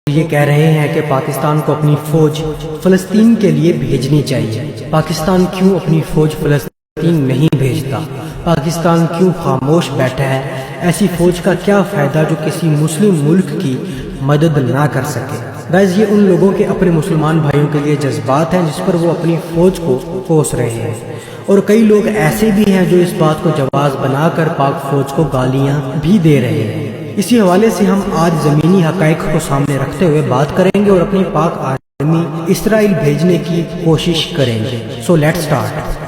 یہ کہہ رہے ہیں کہ پاکستان کو اپنی فوج فلسطین کے لیے بھیجنی چاہیے۔ پاکستان کیوں اپنی فوج فلسطین نہیں بھیجتا؟ پاکستان کیوں خاموش بیٹھا ہے؟ ایسی فوج کا کیا فائدہ جو کسی مسلم ملک کی مدد نہ کر سکے؟ گائز، یہ ان لوگوں کے اپنے مسلمان بھائیوں کے لیے جذبات ہیں جس پر وہ اپنی فوج کو کوس رہے ہیں، اور کئی لوگ ایسے بھی ہیں جو اس بات کو جواز بنا کر پاک فوج کو گالیاں بھی دے رہے ہیں۔ اسی حوالے سے ہم آج زمینی حقائق کو سامنے رکھتے ہوئے بات کریں گے اور اپنی پاک آرمی اسرائیل بھیجنے کی کوشش کریں گے۔ So let's start.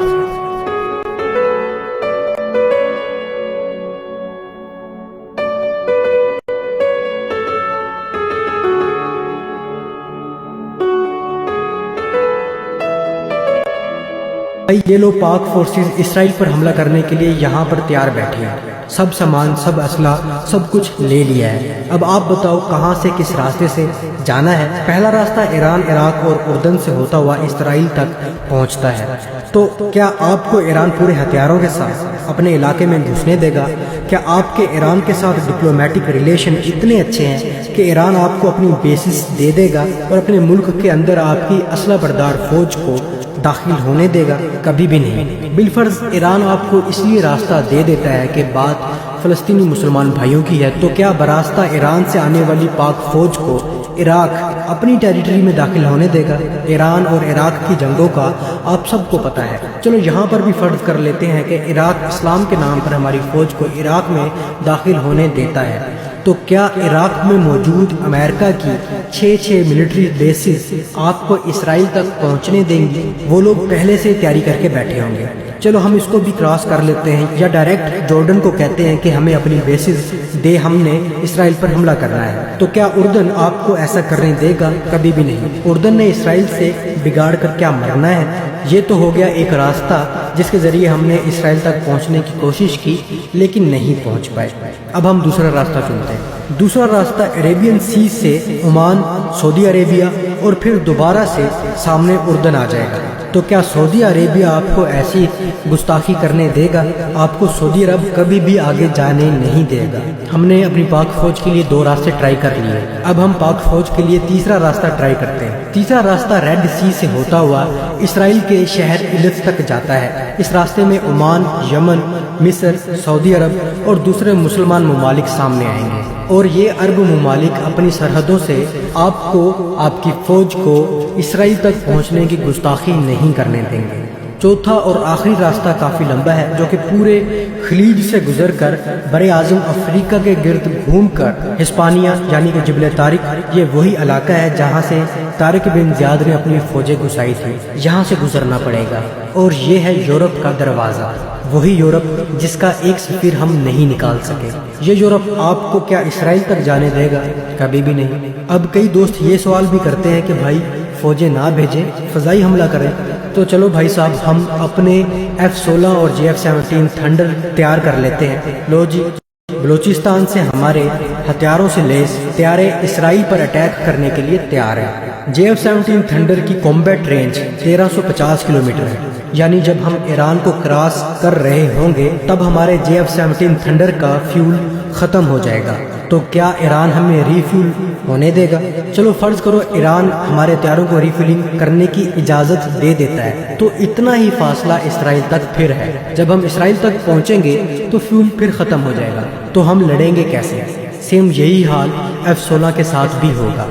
یہ لوگ پاک فورسز اسرائیل پر حملہ کرنے کے لیے یہاں پر تیار بیٹھے ہیں، سب سامان، سب اسلحہ، سب کچھ لے لیا ہے۔ اب آپ بتاؤ کہاں سے، کس راستے سے جانا ہے؟ پہلا راستہ ایران، عراق اور اردن سے ہوتا ہوا اسرائیل تک پہنچتا ہے۔ تو کیا آپ کو ایران پورے ہتھیاروں کے ساتھ اپنے علاقے میں گھسنے دے گا؟ کیا آپ کے ایران کے ساتھ ڈپلومیٹک ریلیشن اتنے اچھے ہیں کہ ایران آپ کو اپنی بیسز دے دے گا اور اپنے ملک کے اندر آپ کی اسلحہ بردار فوج کو داخل ہونے دے گا؟ کبھی بھی نہیں۔ بالفرض ایران آپ کو اس لیے راستہ دے دیتا ہے کہ بات فلسطینی مسلمان بھائیوں کی ہے، تو کیا براستہ ایران سے آنے والی پاک فوج کو عراق اپنی ٹیریٹری میں داخل ہونے دے گا؟ ایران اور عراق کی جنگوں کا آپ سب کو پتہ ہے۔ چلو یہاں پر بھی فرض کر لیتے ہیں کہ عراق اسلام کے نام پر ہماری فوج کو عراق میں داخل ہونے دیتا ہے، تو کیا عراق میں موجود امریکہ کی 6 ملٹری بیسز آپ کو اسرائیل تک پہنچنے دیں گی؟ وہ لوگ پہلے سے تیاری کر کے بیٹھے ہوں گے۔ چلو ہم اس کو بھی کراس کر لیتے ہیں، یا ڈائریکٹ جارڈن کو کہتے ہیں کہ ہمیں اپنی بیسز دے، ہم نے اسرائیل پر حملہ کرنا ہے۔ تو کیا اردن آپ کو ایسا کرنے دے گا؟ کبھی بھی نہیں۔ اردن نے اسرائیل سے بگاڑ کر کیا مرنا ہے؟ یہ تو ہو گیا ایک راستہ جس کے ذریعے ہم نے اسرائیل تک پہنچنے کی کوشش کی لیکن نہیں پہنچ پائے۔ اب ہم دوسرا راستہ چنتے ہیں۔ دوسرا راستہ عربین سی سے عمان، سعودی عربیہ اور پھر دوبارہ سے سامنے اردن آ جائے گا۔ تو کیا سعودی عربیہ آپ کو ایسی گستاخی کرنے دے گا؟ آپ کو سعودی عرب کبھی بھی آگے جانے نہیں دے گا۔ ہم نے اپنی پاک فوج کے لیے 2 راستے ٹرائی کر لیے، اب ہم پاک فوج کے لیے تیسرا راستہ ٹرائی کرتے ہیں۔ تیسرا راستہ ریڈ سی سے ہوتا ہوا اسرائیل کے شہر ایلت تک جاتا ہے۔ اس راستے میں عمان، یمن، مصر، سعودی عرب اور دوسرے مسلمان ممالک سامنے آئیں گے، اور یہ عرب ممالک اپنی سرحدوں سے آپ کو، آپ کی فوج کو اسرائیل تک پہنچنے کی گستاخی نہیں کرنے دیں گے۔ چوتھا اور آخری راستہ کافی لمبا ہے، جو کہ پورے خلیج سے گزر کر بر اعظم افریقہ کے گرد گھوم کر ہسپانیہ یعنی کہ جبل طارق، یہ وہی علاقہ ہے جہاں سے طارق بن زیاد نے اپنی فوجیں گھسائی تھی، یہاں سے گزرنا پڑے گا، اور یہ ہے یورپ کا دروازہ، وہی یورپ جس کا ایک سفیر ہم نہیں نکال سکے۔ یہ یورپ آپ کو کیا اسرائیل تک جانے دے گا؟ کبھی بھی نہیں۔ اب کئی دوست یہ سوال بھی کرتے ہیں کہ بھائی فوجیں نہ بھیجیں، فضائی حملہ کریں۔ تو چلو بھائی صاحب، ہم اپنے F-16 اور JF-17 تھنڈر تیار کر لیتے ہیں۔ لو جی، بلوچستان سے ہمارے ہتھیاروں سے لیس طیارے اسرائیل پر اٹیک کرنے کے لیے تیار ہیں۔ JF-17 تھنڈر کی کمبیٹ رینج 1350 کلومیٹر ہے، یعنی جب ہم ایران کو کراس کر رہے ہوں گے تب ہمارے JF-17 تھنڈر کا فیول ختم ہو جائے گا۔ تو کیا ایران ہمیں ری فیول ہونے دے گا؟ چلو فرض کرو ایران ہمارے طیاروں کو ری فیلنگ کرنے کی اجازت دے دیتا ہے، تو اتنا ہی فاصلہ اسرائیل تک پھر ہے۔ جب ہم اسرائیل تک پہنچیں گے تو فیول پھر ختم ہو جائے گا، تو ہم لڑیں گے کیسے؟ سیم یہی حال F-16 کے ساتھ بھی ہوگا۔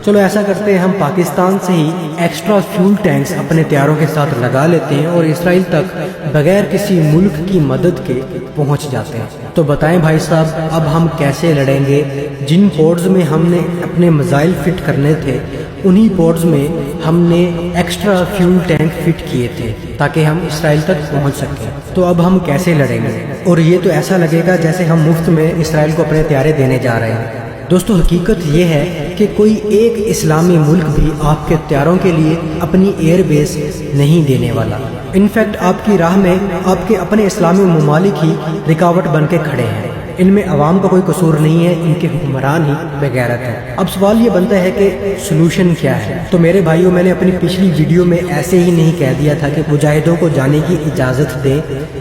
چلو ایسا کرتے ہیں، ہم پاکستان سے ہی ایکسٹرا فیول ٹینکس اپنے طیاروں کے ساتھ لگا لیتے ہیں اور اسرائیل تک بغیر کسی ملک کی مدد کے پہنچ جاتے ہیں۔ تو بتائیں بھائی صاحب، اب ہم کیسے لڑیں گے؟ جن پورٹس میں ہم نے اپنے میزائل فٹ کرنے تھے انہی پورٹس میں ہم نے ایکسٹرا فیول ٹینک فٹ کیے تھے تاکہ ہم اسرائیل تک پہنچ سکیں۔ تو اب ہم کیسے لڑیں گے؟ اور یہ تو ایسا لگے گا جیسے ہم مفت میں اسرائیل کو اپنے طیارے دینے جا رہے ہیں۔ دوستو حقیقت یہ ہے کہ کوئی ایک اسلامی ملک بھی آپ کے طیاروں کے لیے اپنی ایئر بیس نہیں دینے والا۔ انفیکٹ آپ کی راہ میں آپ کے اپنے اسلامی ممالک ہی رکاوٹ بن کے کھڑے ہیں۔ ان میں عوام کا کوئی قصور نہیں ہے، ان کے حکمران ہی بغیرت ہیں۔ اب سوال یہ بنتا ہے کہ سلوشن کیا ہے؟ تو میرے بھائیوں، میں نے اپنی پچھلی ویڈیو میں ایسے ہی نہیں کہہ دیا تھا کہ مجاہدوں کو جانے کی اجازت دیں،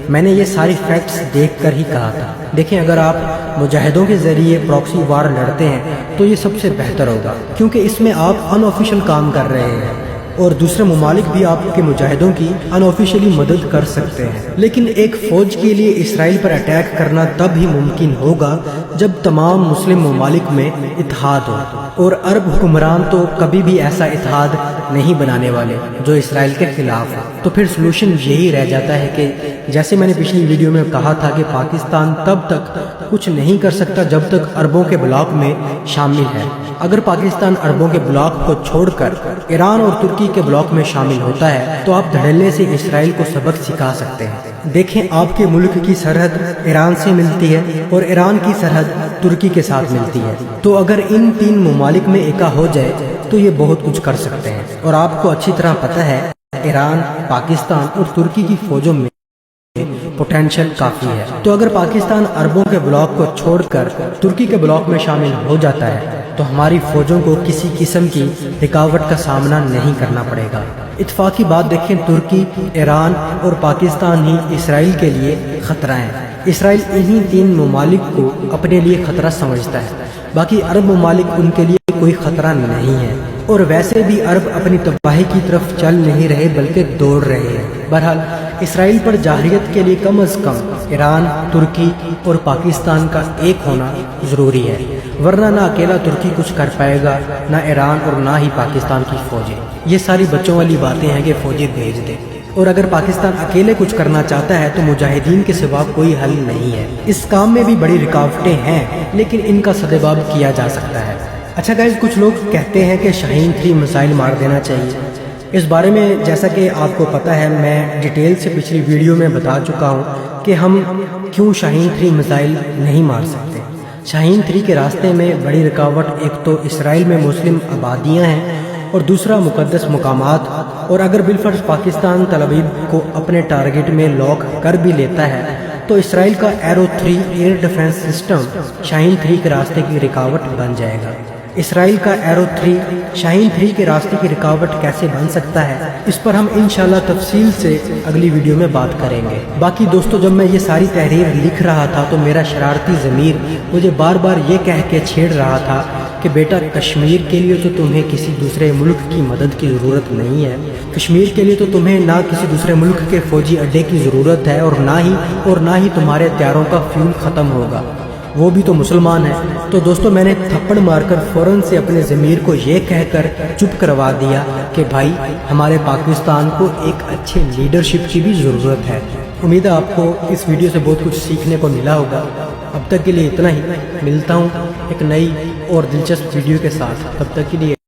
میں نے یہ ساری فیکٹس دیکھ کر ہی کہا تھا۔ دیکھیں، اگر آپ مجاہدوں کے ذریعے پراکسی وار لڑتے ہیں تو یہ سب سے بہتر ہوگا، کیونکہ اس میں آپ ان آفیشیل کام کر رہے ہیں اور دوسرے ممالک بھی آپ کے مجاہدوں کی ان آفیشیلی مدد کر سکتے ہیں۔ لیکن ایک فوج کے لیے اسرائیل پر اٹیک کرنا تب ہی ممکن ہوگا جب تمام مسلم ممالک میں اتحاد ہو، اور عرب حکمران تو کبھی بھی ایسا اتحاد نہیں بنانے والے جو اسرائیل کے خلاف ہو۔ تو پھر سلوشن یہی رہ جاتا ہے کہ جیسے میں نے پچھلی ویڈیو میں کہا تھا کہ پاکستان تب تک کچھ نہیں کر سکتا جب تک عربوں کے بلاک میں شامل ہے۔ اگر پاکستان عربوں کے بلاک کو چھوڑ کر ایران اور ترکی کے بلاک میں شامل ہوتا ہے تو آپ دھڑلے سے اسرائیل کو سبق سکھا سکتے ہیں۔ دیکھیں، آپ کے ملک کی سرحد ایران سے ملتی ہے اور ایران کی سرحد ترکی کے ساتھ ملتی ہے، تو اگر ان تین ممالک میں ایکا ہو جائے تو یہ بہت کچھ کر سکتے ہیں۔ اور آپ کو اچھی طرح پتہ ہے ایران، پاکستان اور ترکی کی فوجوں میں پوٹینشل کافی ہے، تو اگر پاکستان عربوں کے بلاک کو چھوڑ کر ترکی کے بلاک میں شامل ہو جاتا ہے تو ہماری فوجوں کو کسی قسم کی رکاوٹ کا سامنا نہیں کرنا پڑے گا۔ اتفاقی بات دیکھیں، ترکی، ایران اور پاکستان ہی اسرائیل کے لیے خطرہ ہیں۔ اسرائیل انہی تین ممالک کو اپنے لیے خطرہ سمجھتا ہے، باقی عرب ممالک ان کے لیے کوئی خطرہ نہیں ہے، اور ویسے بھی عرب اپنی تباہی کی طرف چل نہیں رہے بلکہ دوڑ رہے ہیں۔ بہرحال اسرائیل پر جارحیت کے لیے کم از کم ایران، ترکی اور پاکستان کا ایک ہونا ضروری ہے، ورنہ نہ اکیلا ترکی کچھ کر پائے گا، نہ ایران اور نہ ہی پاکستان کی فوجیں۔ یہ ساری بچوں والی باتیں ہیں کہ فوجیں بھیج دیں، اور اگر پاکستان اکیلے کچھ کرنا چاہتا ہے تو مجاہدین کے سوا کوئی حل نہیں ہے۔ اس کام میں بھی بڑی رکاوٹیں ہیں لیکن ان کا سدباب کیا جا سکتا ہے۔ اچھا گائز، کچھ لوگ کہتے ہیں کہ شاہین 3 میزائل مار دینا چاہیے۔ اس بارے میں جیسا کہ آپ کو پتہ ہے، میں ڈیٹیل سے پچھلی ویڈیو میں بتا چکا ہوں کہ ہم کیوں شاہین 3 میزائل نہیں مار سکتے۔ شاہین 3 کے راستے میں بڑی رکاوٹ ایک تو اسرائیل میں مسلم آبادیاں ہیں اور دوسرا مقدس مقامات، اور اگر بالفرض پاکستان تل ابیب کو اپنے ٹارگٹ میں لاک کر بھی لیتا ہے تو اسرائیل کا ایرو 3 ایئر ڈیفنس سسٹم شاہین 3 کے راستے کی رکاوٹ بن جائے گا۔ اسرائیل کا ایرو 3 شاہین 3 کے راستے کی رکاوٹ کیسے بن سکتا ہے، اس پر ہم انشاءاللہ تفصیل سے اگلی ویڈیو میں بات کریں گے۔ باقی دوستو، جب میں یہ ساری تحریر لکھ رہا تھا تو میرا شرارتی ضمیر مجھے بار بار یہ کہہ کے چھیڑ رہا تھا کہ بیٹا، کشمیر کے لیے تو تمہیں کسی دوسرے ملک کی مدد کی ضرورت نہیں ہے، کشمیر کے لیے تو تمہیں نہ کسی دوسرے ملک کے فوجی اڈے کی ضرورت ہے، اور نہ ہی تمہارے ہتھیاروں کا فیول ختم ہوگا، وہ بھی تو مسلمان ہیں۔ تو دوستو، میں نے تھپڑ مار کر فوراً سے اپنے ضمیر کو یہ کہہ کر چپ کروا دیا کہ بھائی، ہمارے پاکستان کو ایک اچھے لیڈرشپ کی بھی ضرورت ہے۔ امید ہے آپ کو اس ویڈیو سے بہت کچھ سیکھنے کو ملا ہوگا۔ اب تک کے لیے اتنا ہی، ملتا ہوں ایک نئی اور دلچسپ ویڈیو کے ساتھ، تب تک کے لیے